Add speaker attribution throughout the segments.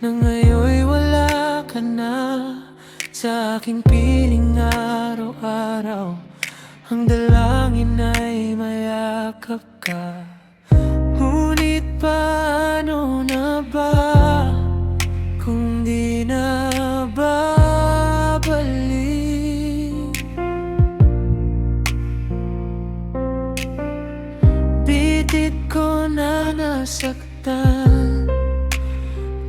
Speaker 1: na ngayon'y wala ka na sa aking piling araw-araw. Ang dalangin ay mayakap ka. Ngunit paano na ba kung di na babalik? Bitit ko na nasaktan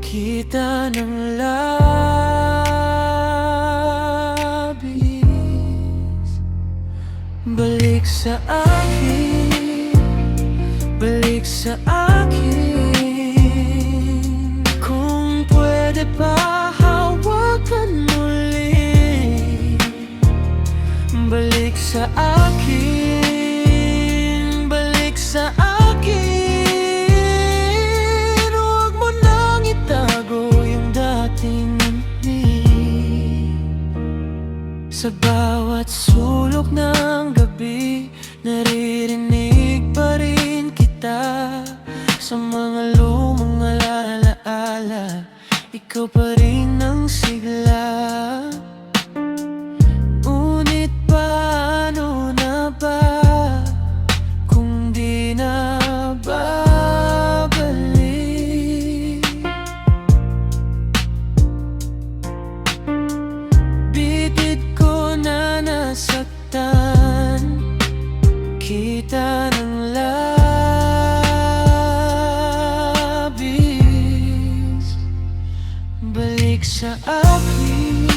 Speaker 1: kita ng labis. Balik sa akin, balik sa akin. Kung pwede pa hawakan muli. Balik sa akin, balik sa akin. Huwag mo nang itago yung dating ngiti. Sa bawat sulok ng gabi, naririnig pa rin kita. Sa mga lumang alaala, ikaw pa rin ang sigla. Ngunit paano na ba kung di na babalik? Bitit ko na nasaktan kita ng labis. Balik sa akin,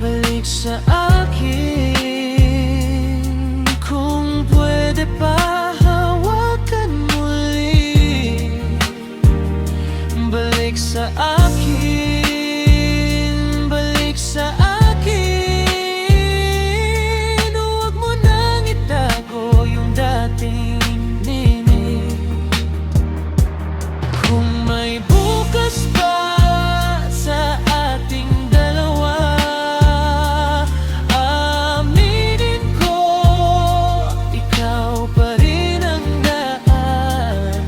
Speaker 1: balik sa akin. Kung pwede pa hawakan muli. Balik sa akin, balik sa akin. Huwag mo nang itago yung dating nini. Kung may bukas pa sa ating dalawa, aminin ko, ikaw pa rin ang daan.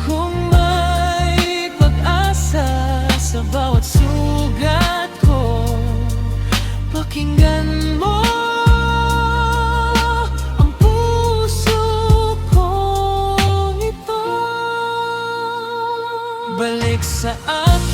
Speaker 1: Kung may pag-asa sa bawat sugat ko, pakinggan mo ang puso kong ito. Balik sa akin,